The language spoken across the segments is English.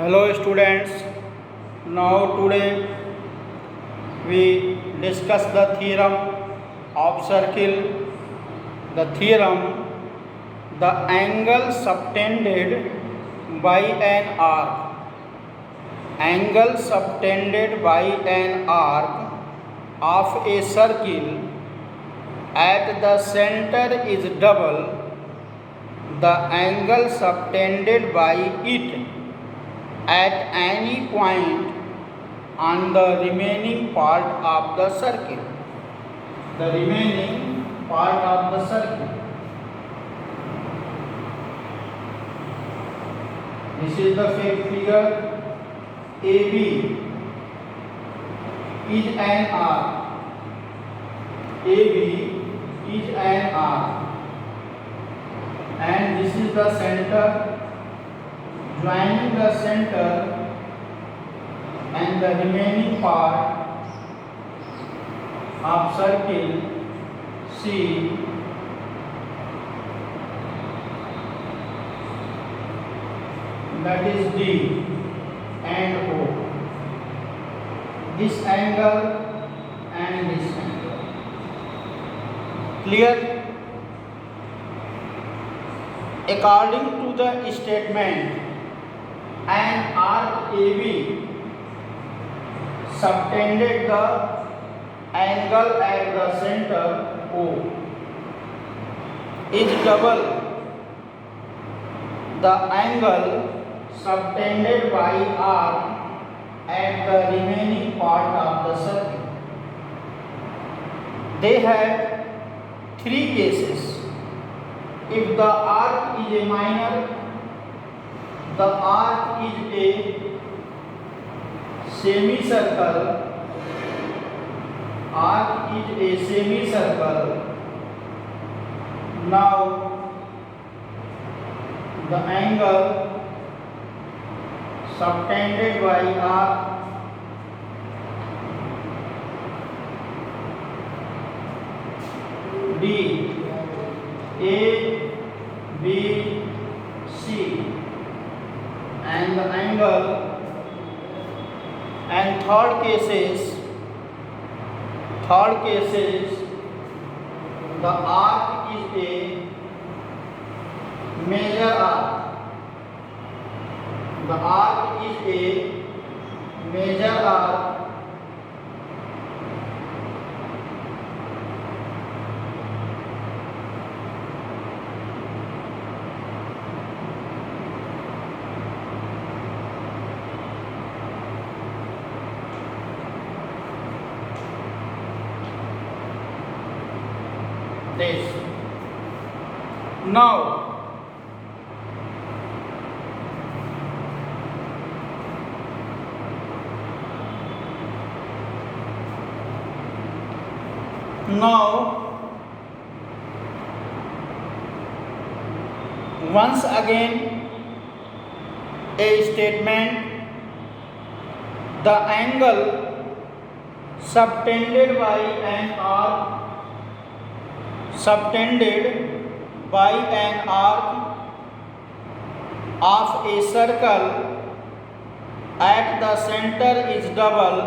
Hello students, now today we discuss the theorem of circle. The theorem, the angle subtended by an arc of a circle at the center is double the angle subtended by it at any point on the remaining part of the circle. The remaining part of the circle. This is the figure. AB is an arc. AB is an arc. And this is the center. Joining the center and the remaining part of circle C that is D and O. This angle and this angle. Clear? According to the statement, an arc AB subtended the angle at the center O is double the angle subtended by arc at the remaining part of the circle. They have three cases. If the arc is a minor, the arc is a semicircle. Arc is a semicircle. Now the angle subtended by arc D, A, B, C. And the angle and third cases the arc is a major arc. The arc is a major arc this. Now once again a statement, the angle subtended by an arc of a circle at the center is double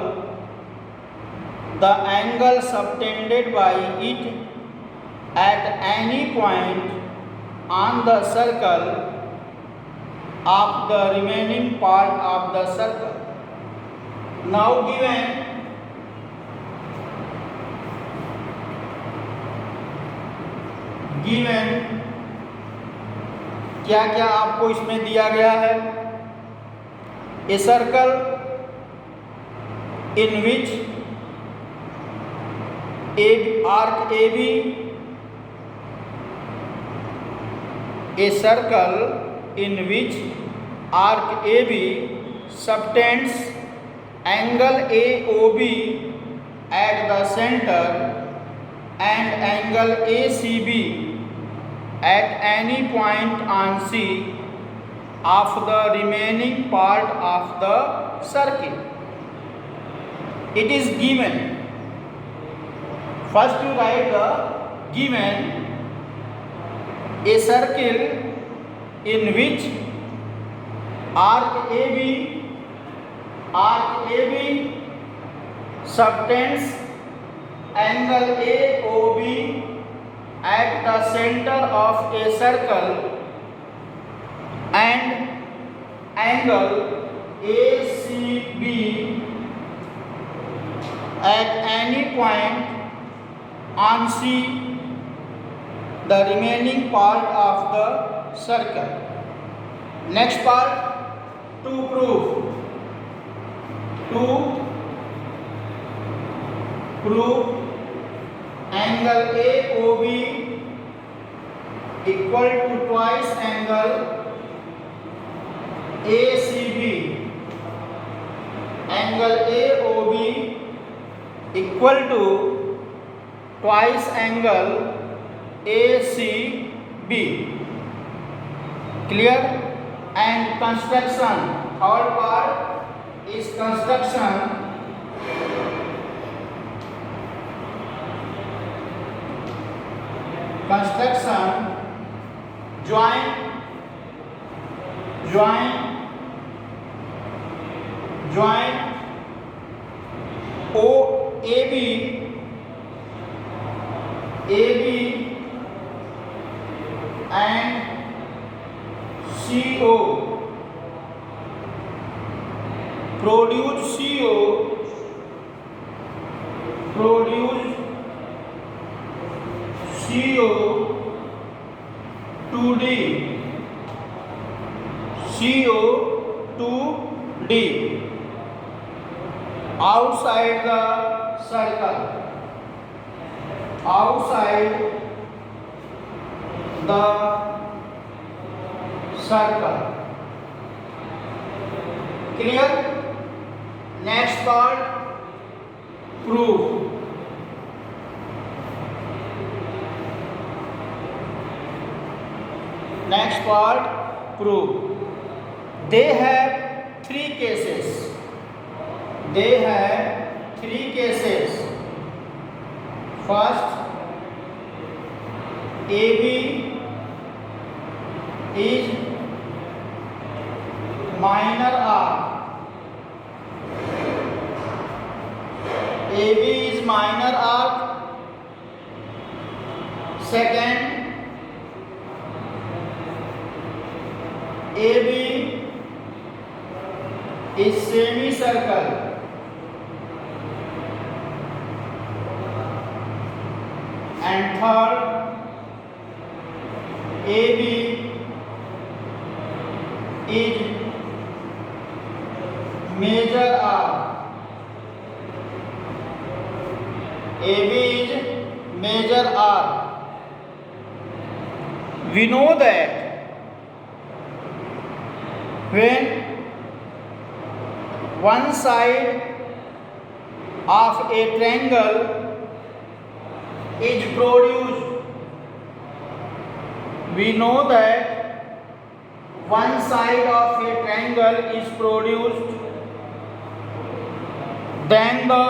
the angle subtended by it at any point on the circle of the remaining part of the circle. Now given क्या क्या आपको इसमें दिया गया है? A circle in which arc AB, a circle in which arc AB subtends angle AOB at the center and angle ACB at any point on C of the remaining part of the circle. It is given. First you write the given a circle in which arc AB subtends angle AOB at the center of a circle and angle ACB at any point on C, the remaining part of the circle. Next part, to prove angle AOB equal to twice angle ACB. Angle AOB equal to twice angle ACB. Clear? And construction, third part is construction. Join AB and CO, produce CO 2D outside the circle, Clear? Next part, proof. They have three cases. First, AB is minor arc. Second, AB is semicircle. And third, AB is major arc. We know that when one side of a triangle is produced, then the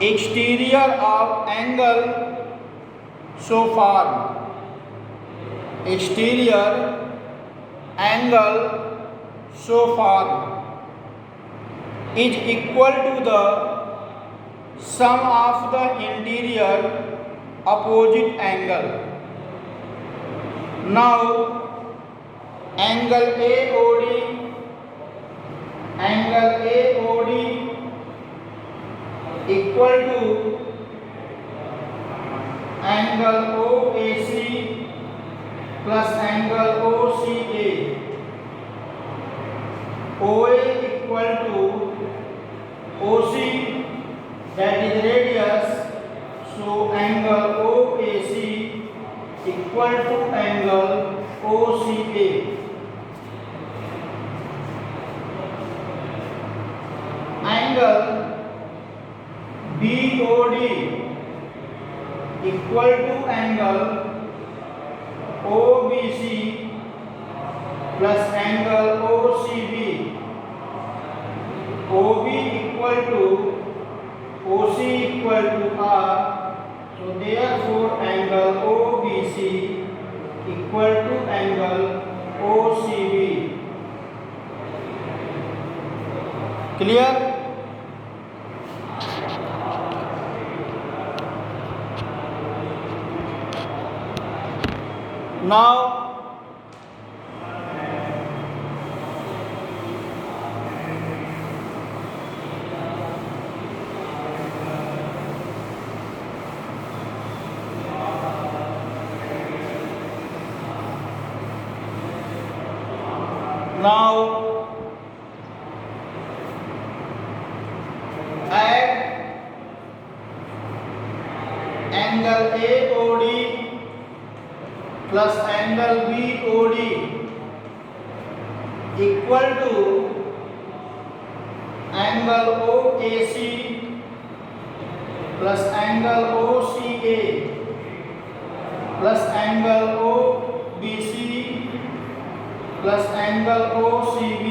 exterior of angle so form. Is equal to the sum of the interior opposite angle. Now angle AOD equal to angle OAC plus angle OCA. OA equal to OC, that is radius, so angle OAC equal to angle OCA. Angle BOD equal to angle OBC plus angle OCB. OB equal to OC equal to R, so therefore angle OBC equal to angle OCB. Clear? Now add angle AOD plus angle BOD equal to angle OAC plus angle OCA plus angle OBC plus angle OCB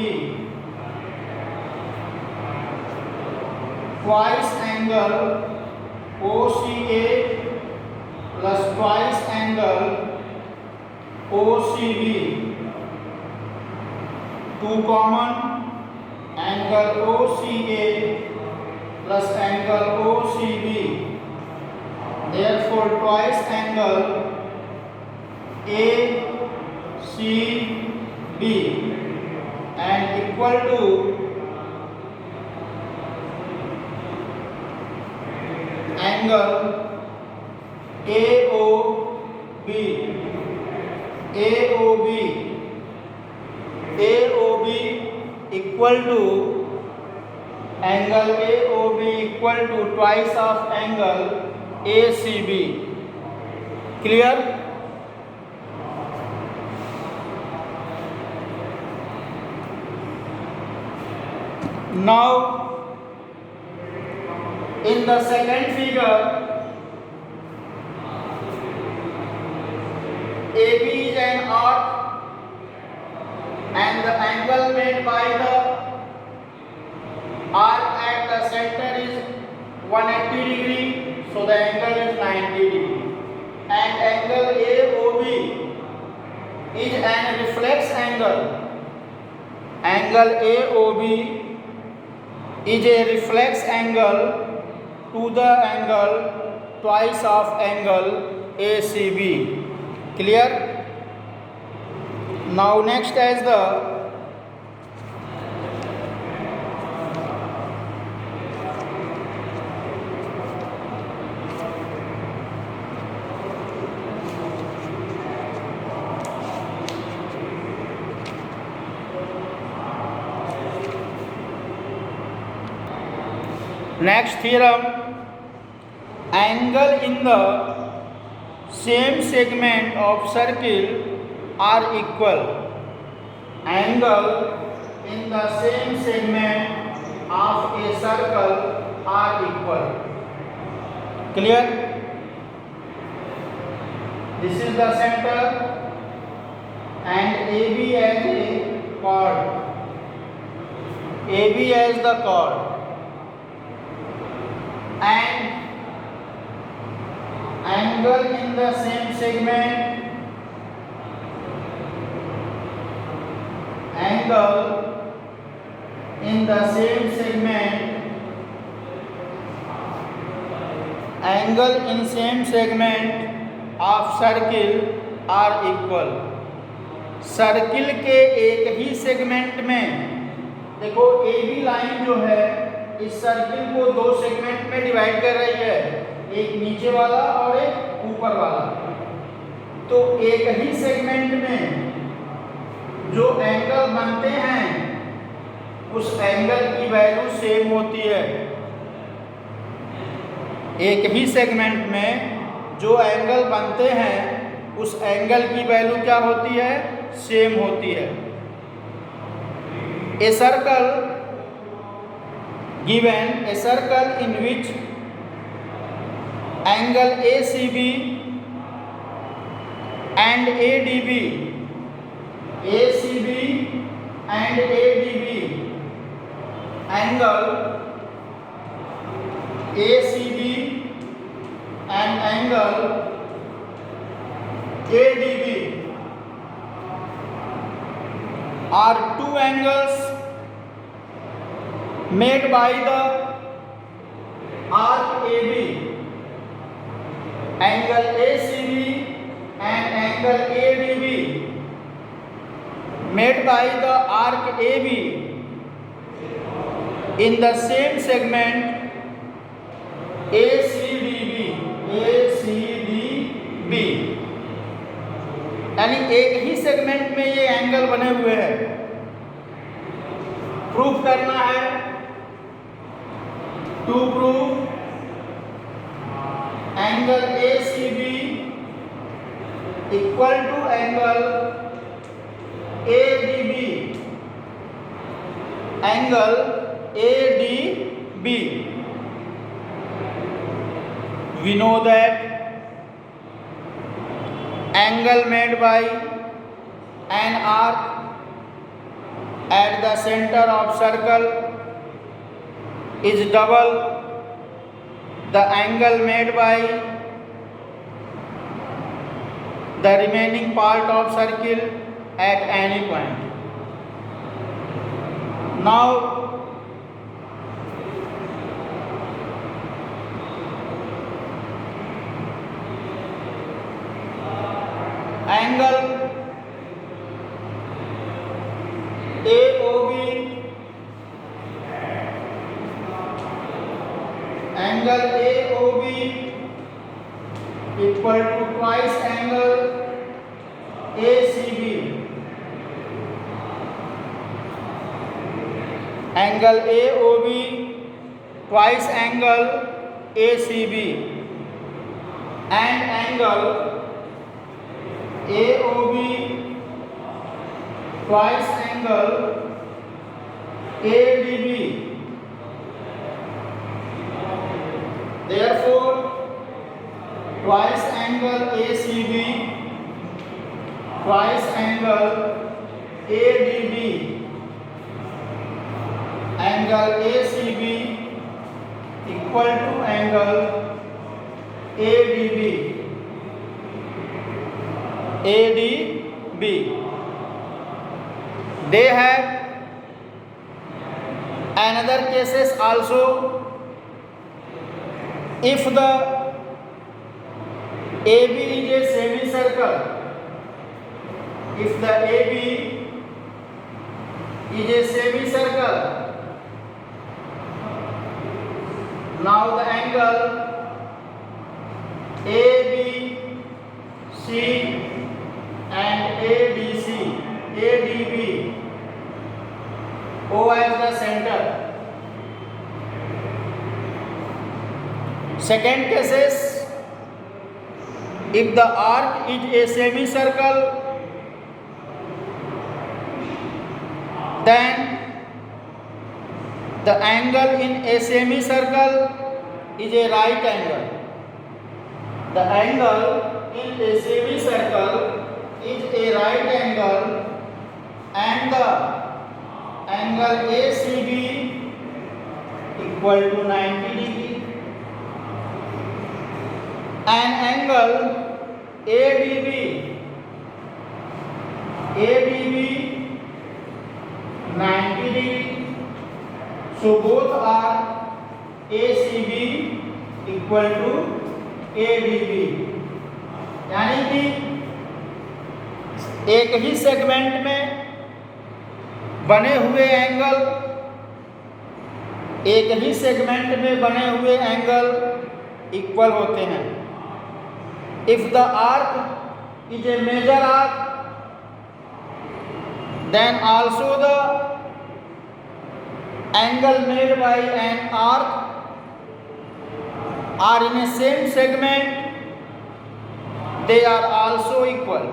twice angle OCA plus twice angle OCB, two common angle OCA plus angle OCB, therefore twice angle ACB and equal to angle AOB equal to angle AOB equal to twice of angle ACB. Clear? Now in the second figure, AB is an arc and the angle made by the arc at the center is 180 degree, so the angle is 90 degree, and angle AOB is an reflex angle. Angle AOB is a reflex angle to the angle twice of angle ACB. Clear? Now next as the next theorem, angle in the same segment of circle are equal. Angle in the same segment of a circle are equal. Clear? This is the center and AB as a chord. AB as the chord. And angle in the same segment, angle in the same segment, angle in same segment of circle are equal. Circle के एक ही segment में देखो AB line जो है इस circle को दो segment में डिवाइड कर रही है, एक नीचे वाला और एक ऊपर वाला। तो एक ही सेगमेंट में जो एंगल बनते हैं उस एंगल की वैल्यू सेम होती है। एक ही सेगमेंट में जो एंगल बनते हैं उस एंगल की वैल्यू क्या होती है? सेम होती है। A circle given a circle in which angle ACB and ADB angle ACB and angle ADB, angle ACB and angle ADB, are two angles made by the arc AB, angle ACB and angle ADB, made by the arc AB in the same segment ACDB, यानी एक ही segment में ये angle बने हुए हैं। Proof करना है, to proof angle ACB equal to angle ADB, angle ADB, we know that angle made by an arc at the center of circle is double the angle made by the remaining part of circle at any point. Now angle AOB, angle AOB equal to twice angle ACB, angle AOB twice angle ACB, and angle AOB twice angle ADB. Therefore, twice angle ACB twice angle ADB, angle ACB equal to angle ADB. They have another cases also. If the AB is a semicircle, if the AB is a semicircle, now the angle ABC and ADB, O as the center. Second cases, if the arc is a semicircle, then the angle in a semicircle is a right angle. The angle in a semicircle is a right angle, and the angle ACB equal to 90 degree, and angle ADB 90 degree. So both are ACB equal to ADB, यानी कि एक ही segment में बने हुए angle, एक ही segment में बने हुए एंगल इक्वल होते हैं। If the arc is a major arc, then also the angle made by an arc are in a same segment, they are also equal.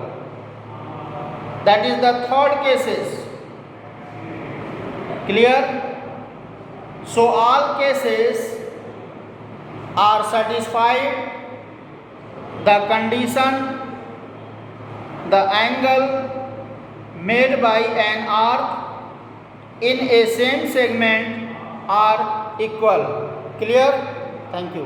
That is the third cases. Clear? So all cases are satisfied the condition the angle made by an arc in a same segment are equal. Clear? Thank you.